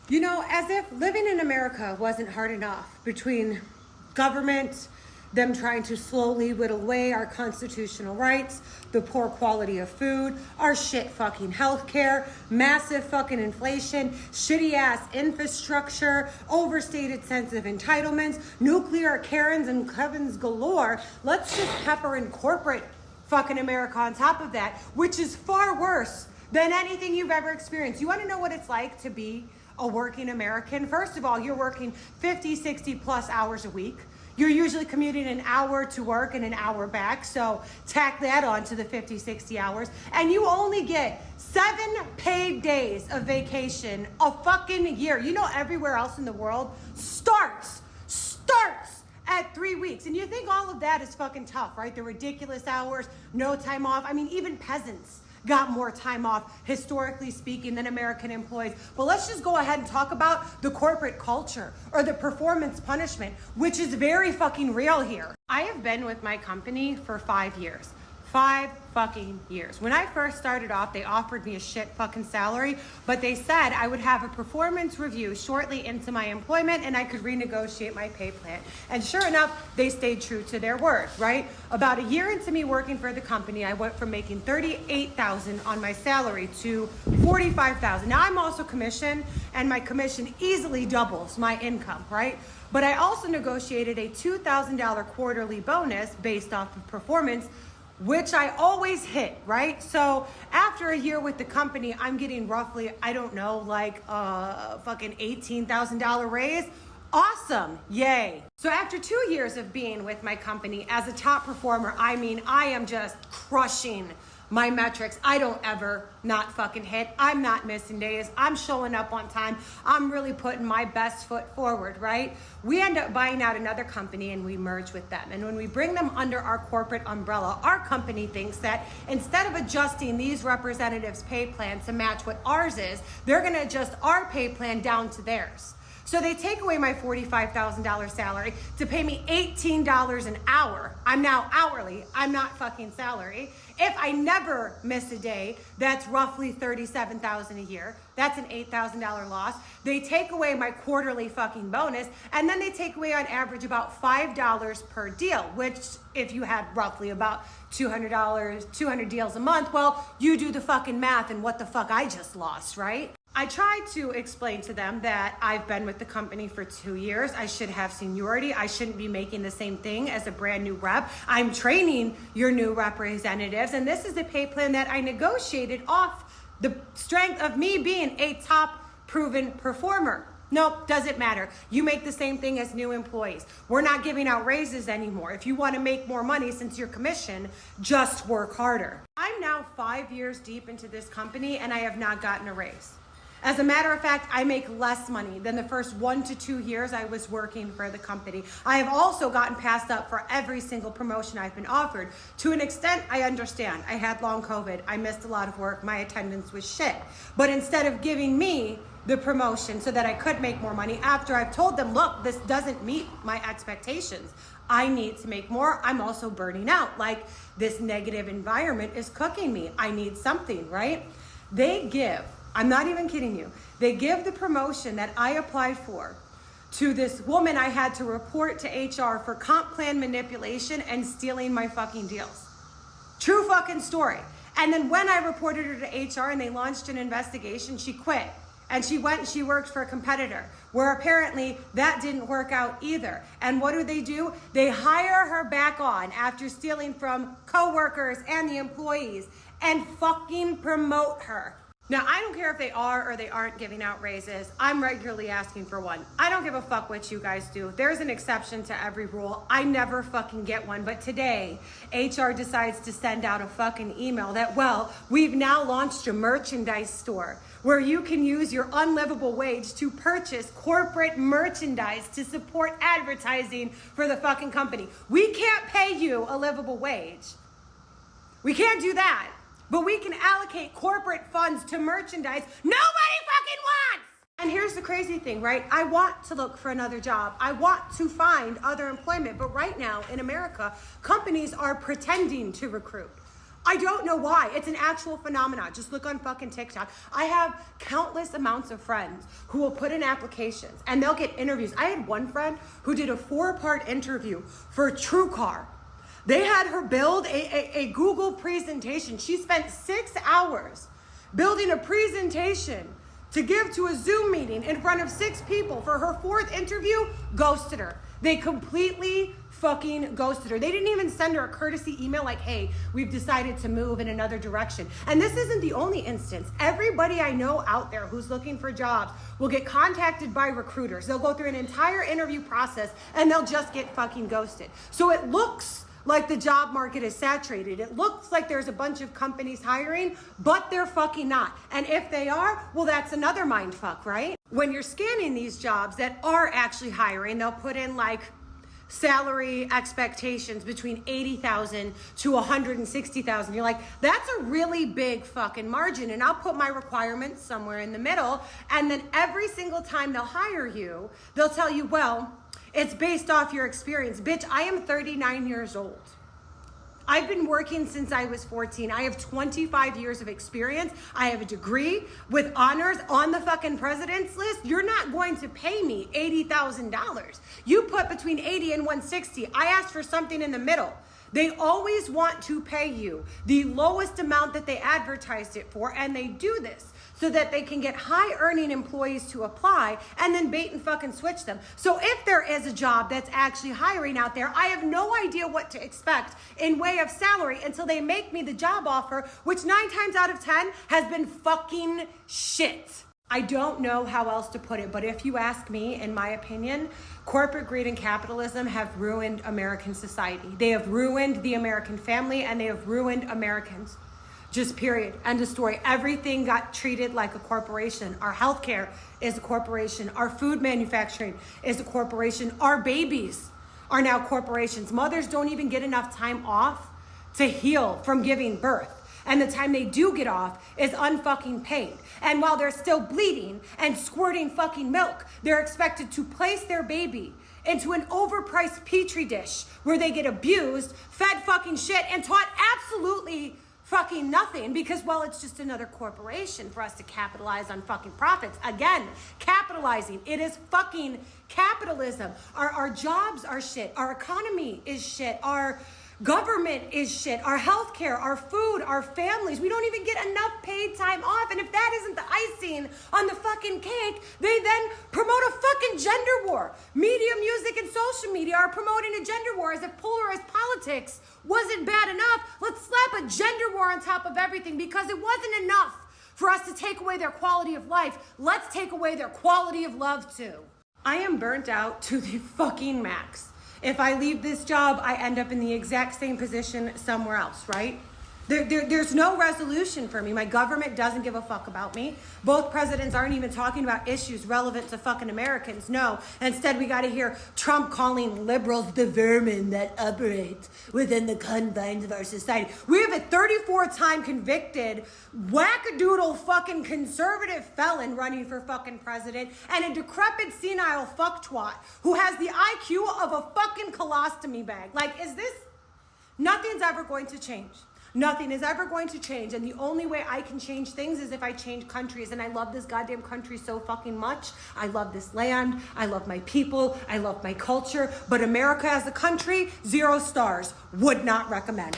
You know, as if living in America wasn't hard enough between government, them trying to slowly whittle away our constitutional rights, the poor quality of food, our shit fucking healthcare, massive fucking inflation, shitty ass infrastructure, overstated sense of entitlements, nuclear Karens and Kevins galore. Let's just pepper in corporate fucking America on top of that, which is far worse than anything you've ever experienced. You want to know what it's like to be a working American? First of all, you're working 50, 60 plus hours a week. You're usually commuting an hour to work and an hour back. So tack that on to the 50, 60 hours. And you only get 7 paid days of vacation a fucking year. You know, everywhere else in the world starts at 3 weeks. And you think all of that is fucking tough, right? The ridiculous hours, no time off. I mean, even peasants got more time off, historically speaking, than American employees. But let's just go ahead and talk about the corporate culture or the performance punishment, which is very fucking real here. I have been with my company for 5 years. 5 fucking years. When I first started off, they offered me a shit fucking salary, but they said I would have a performance review shortly into my employment and I could renegotiate my pay plan. And sure enough, they stayed true to their word, right? About a year into me working for the company, I went from making $38,000 on my salary to $45,000. Now I'm also commissioned, and my commission easily doubles my income, right? But I also negotiated a $2,000 quarterly bonus based off of performance, which I always hit, right? So after a year with the company, I'm getting roughly, I don't know, like a fucking $18,000 raise. Awesome, yay. So after 2 years of being with my company as a top performer, I mean, I am just crushing my metrics. I don't ever not fucking hit. I'm not missing days. I'm showing up on time. I'm really putting my best foot forward, right? We end up buying out another company and we merge with them. And when we bring them under our corporate umbrella, our company thinks that instead of adjusting these representatives' pay plan to match what ours is, they're gonna adjust our pay plan down to theirs. So they take away my $45,000 salary to pay me $18 an hour. I'm now hourly, I'm not fucking salary. If I never miss a day, that's roughly $37,000 a year. That's an $8,000 loss. They take away my quarterly fucking bonus, and then they take away on average about $5 per deal, which if you had roughly about $200 deals a month, well, you do the fucking math and what the fuck I just lost, right? I tried to explain to them that I've been with the company for 2 years. I should have seniority. I shouldn't be making the same thing as a brand new rep. I'm training your new representatives, and this is the pay plan that I negotiated off the strength of me being a top proven performer. Nope, doesn't matter. You make the same thing as new employees. We're not giving out raises anymore. If you want to make more money since you're commissioned, just work harder. I'm now 5 years deep into this company and I have not gotten a raise. As a matter of fact, I make less money than the first 1 to 2 years I was working for the company. I have also gotten passed up for every single promotion I've been offered. To an extent, I understand. I had long COVID. I missed a lot of work. My attendance was shit. But instead of giving me the promotion so that I could make more money after I've told them, look, this doesn't meet my expectations, I need to make more, I'm also burning out. Like, this negative environment is cooking me. I need something, right? They give, I'm not even kidding you, they give the promotion that I applied for to this woman I had to report to HR for comp plan manipulation and stealing my fucking deals. True fucking story. And then when I reported her to HR and they launched an investigation, she quit. And she went and she worked for a competitor where apparently that didn't work out either. And what do? They hire her back on after stealing from coworkers and the employees and fucking promote her. Now, I don't care if they are or they aren't giving out raises. I'm regularly asking for one. I don't give a fuck what you guys do. There's an exception to every rule. I never fucking get one. But today, HR decides to send out a fucking email that, well, we've now launched a merchandise store where you can use your unlivable wage to purchase corporate merchandise to support advertising for the fucking company. We can't pay you a livable wage. We can't do that. But we can allocate corporate funds to merchandise nobody fucking wants. And here's the crazy thing, right? I want to look for another job. I want to find other employment. But right now in America, companies are pretending to recruit. I don't know why. It's an actual phenomenon. Just look on fucking TikTok. I have countless amounts of friends who will put in applications and they'll get interviews. I had one friend who did a 4-part interview for TrueCar. They had her build a Google presentation. She spent 6 hours building a presentation to give to a Zoom meeting in front of 6 people. For her 4th interview, ghosted her. They completely fucking ghosted her. They didn't even send her a courtesy email like, hey, we've decided to move in another direction. And this isn't the only instance. Everybody I know out there who's looking for jobs will get contacted by recruiters. They'll go through an entire interview process and they'll just get fucking ghosted. So it looks like the job market is saturated. It looks like there's a bunch of companies hiring, but they're fucking not. And if they are, well, that's another mind fuck, right? When you're scanning these jobs that are actually hiring, they'll put in like salary expectations between 80,000 to 160,000. You're like, that's a really big fucking margin. And I'll put my requirements somewhere in the middle. And then every single time they'll hire you, they'll tell you, well, it's based off your experience. Bitch, I am 39 years old. I've been working since I was 14. I have 25 years of experience. I have a degree with honors on the fucking president's list. You're not going to pay me $80,000. You put between 80 and 160. I asked for something in the middle. They always want to pay you the lowest amount that they advertised it for, and they do this so that they can get high earning employees to apply and then bait and fucking switch them. So if there is a job that's actually hiring out there, I have no idea what to expect in way of salary until they make me the job offer, which 9 times out of 10 has been fucking shit. I don't know how else to put it, but if you ask me, in my opinion, corporate greed and capitalism have ruined American society. They have ruined the American family and they have ruined Americans. Just period. End of story. Everything got treated like a corporation. Our healthcare is a corporation. Our food manufacturing is a corporation. Our babies are now corporations. Mothers don't even get enough time off to heal from giving birth. And the time they do get off is unfucking paid. And while they're still bleeding and squirting fucking milk, they're expected to place their baby into an overpriced petri dish where they get abused, fed fucking shit, and taught absolutely fucking nothing because, well, it's just another corporation for us to capitalize on fucking profits. Again, capitalizing. It is fucking capitalism. Our jobs are shit. Our economy is shit. Our government is shit. Our healthcare, our food, our families. We don't even get enough paid time off. And if that isn't the icing on the fucking cake, they then promote a fucking gender war. Media, music, and social media are promoting a gender war as if polarized politics wasn't bad enough. Let's slap a gender war on top of everything because it wasn't enough for us to take away their quality of life. Let's take away their quality of love too. I am burnt out to the fucking max. If I leave this job, I end up in the exact same position somewhere else, right? There's no resolution for me. My government doesn't give a fuck about me. Both presidents aren't even talking about issues relevant to fucking Americans. No. Instead, we got to hear Trump calling liberals the vermin that operate within the confines of our society. We have a 34-time convicted wackadoodle fucking conservative felon running for fucking president and a decrepit senile fucktwat who has the IQ of a fucking colostomy bag. Like, is this... Nothing's ever going to change. Nothing is ever going to change. And the only way I can change things is if I change countries. And I love this goddamn country so fucking much. I love this land. I love my people. I love my culture. But America as a country, 0 stars. Would not recommend.